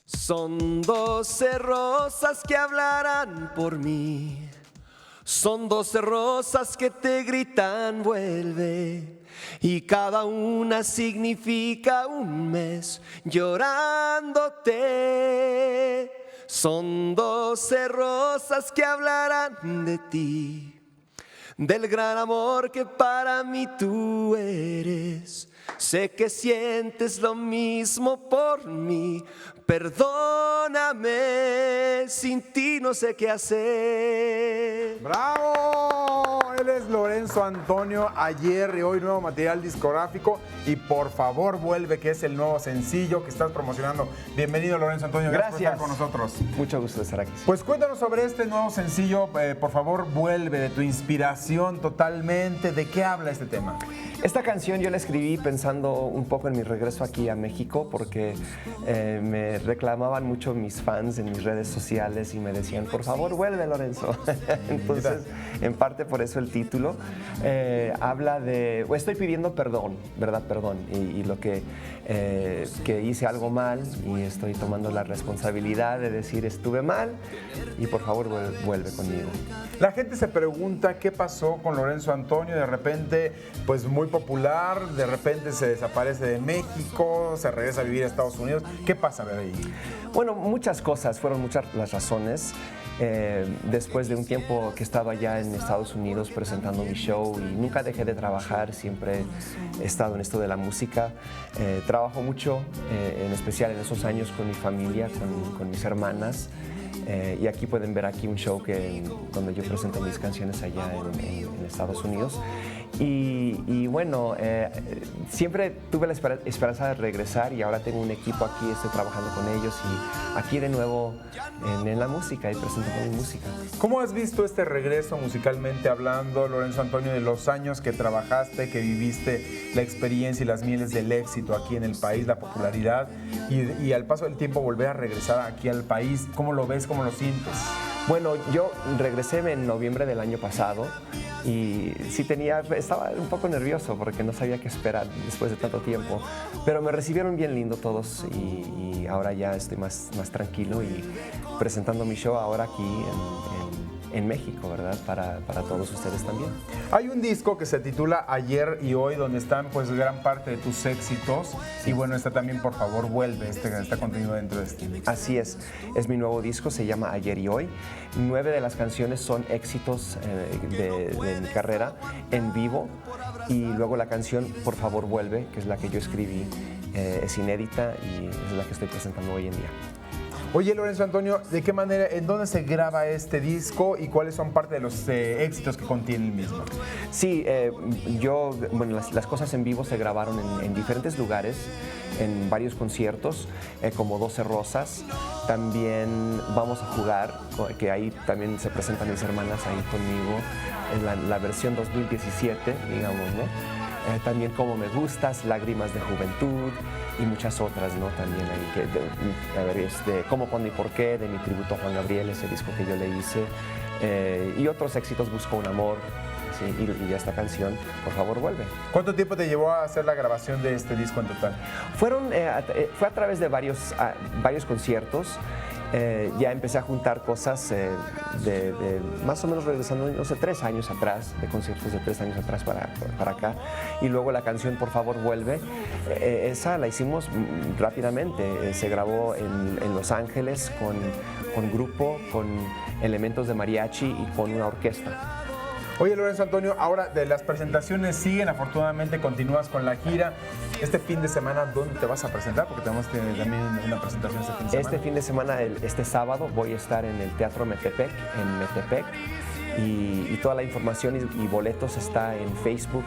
Son 12 rosas que hablarán por mí. Son 12 rosas que te gritan vuelve. Y cada una significa un mes llorándote. Son 12 rosas que hablarán de ti, del gran amor que para mí tú eres. Sé que sientes lo mismo por mí. Perdóname, sin ti no sé qué hacer. ¡Bravo! Él es Lorenzo Antonio. Ayer y hoy nuevo material discográfico. Y por favor vuelve, que es el nuevo sencillo que estás promocionando. Bienvenido, Lorenzo Antonio. Gracias por estar con nosotros. Mucho gusto de estar aquí. Pues cuéntanos sobre este nuevo sencillo. Por favor, vuelve, de tu inspiración totalmente. ¿De qué habla este tema? Esta canción yo la escribí pensando un poco en mi regreso aquí a México, porque me reclamaban mucho mis fans en mis redes sociales y me decían, por favor, vuelve, Lorenzo. Entonces, en parte por eso el título habla de, estoy pidiendo perdón, ¿verdad? Perdón. Y lo que hice algo mal y estoy tomando la responsabilidad de decir estuve mal y por favor vuelve conmigo. La gente se pregunta qué pasó con Lorenzo Antonio. De repente, pues muy popular, de repente se desaparece de México, se regresa a vivir a Estados Unidos. ¿Qué pasa ahí? Bueno, muchas cosas, fueron muchas las razones. Después de un tiempo que he estado allá en Estados Unidos presentando mi show y nunca dejé de trabajar, siempre he estado en esto de la música. Trabajo mucho, en especial en esos años con mi familia, con mis hermanas. Y aquí pueden ver aquí un show donde yo presento mis canciones allá en Estados Unidos. Y bueno, siempre tuve la esperanza de regresar y ahora tengo un equipo aquí, estoy trabajando con ellos y aquí de nuevo en la música y presentando mi música. ¿Cómo has visto este regreso musicalmente hablando, Lorenzo Antonio, de los años que trabajaste, que viviste la experiencia y las mieles del éxito aquí en el país, la popularidad y al paso del tiempo volver a regresar aquí al país? ¿Cómo lo ves, cómo lo sientes? Bueno, yo regresé en noviembre del año pasado y sí estaba un poco nervioso porque no sabía qué esperar después de tanto tiempo, pero me recibieron bien lindo todos y ahora ya estoy más tranquilo y presentando mi show ahora aquí en México, ¿verdad? Para todos ustedes también. Hay un disco que se titula Ayer y Hoy, donde están pues gran parte de tus éxitos. Sí. Y bueno, está también Por favor vuelve, está contenido dentro de este. Así es mi nuevo disco, se llama Ayer y Hoy. 9 de las canciones son éxitos de mi carrera en vivo y luego la canción Por favor vuelve, que es la que yo escribí, es inédita y es la que estoy presentando hoy en día. Oye, Lorenzo Antonio, ¿de qué manera, en dónde se graba este disco y cuáles son parte de los éxitos que contiene el mismo? Sí, las cosas en vivo se grabaron en diferentes lugares, en varios conciertos, como 12 Rosas. También vamos a jugar, que ahí también se presentan mis hermanas ahí conmigo, en la versión 2017, digamos, ¿no? También Como me gustas, Lágrimas de juventud y muchas otras, ¿no? También ahí, Cómo, cuándo y por qué, de mi tributo a Juan Gabriel, ese disco que yo le hice, y otros éxitos, Busco un amor, ¿sí? y esta canción, Por favor vuelve. ¿Cuánto tiempo te llevó a hacer la grabación de este disco en total? Fue a través de varios conciertos. Ya empecé a juntar cosas de más o menos regresando, no sé, 3 años atrás, de conciertos de 3 años atrás para acá. Y luego la canción Por favor vuelve, esa la hicimos rápidamente. Se grabó en Los Ángeles con grupo, con elementos de mariachi y con una orquesta. Oye, Lorenzo Antonio, ahora de las presentaciones siguen, afortunadamente continúas con la gira. Este fin de semana, ¿dónde te vas a presentar? Porque tenemos también una presentación este fin de semana. Este fin de semana, este sábado, voy a estar en el Teatro Metepec, en Metepec. Y toda la información y boletos está en Facebook,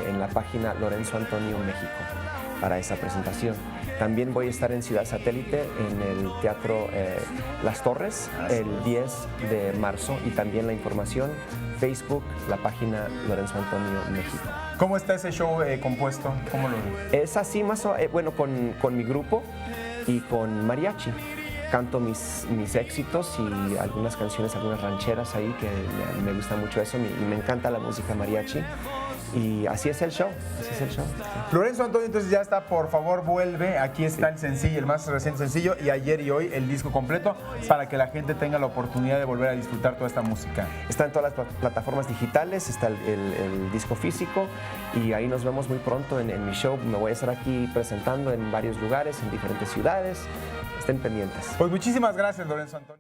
en la página Lorenzo Antonio México, para esa presentación. También voy a estar en Ciudad Satélite, en el Teatro Las Torres, el 10 de marzo. Y también la información, Facebook, la página Lorenzo Antonio México. ¿Cómo está ese show compuesto? ¿Cómo lo Es así, bueno, con mi grupo y con mariachi. Canto mis éxitos y algunas canciones, algunas rancheras ahí, que me gusta mucho eso y me encanta la música mariachi. Y así es el show, así es el show. Lorenzo Antonio, entonces ya está, por favor vuelve, aquí está el sencillo, el más reciente sencillo, y ayer y hoy el disco completo, para que la gente tenga la oportunidad de volver a disfrutar toda esta música. Está en todas las plataformas digitales, está el disco físico, y ahí nos vemos muy pronto en mi show. Me voy a estar aquí presentando en varios lugares, en diferentes ciudades. Estén pendientes. Pues muchísimas gracias, Lorenzo Antonio.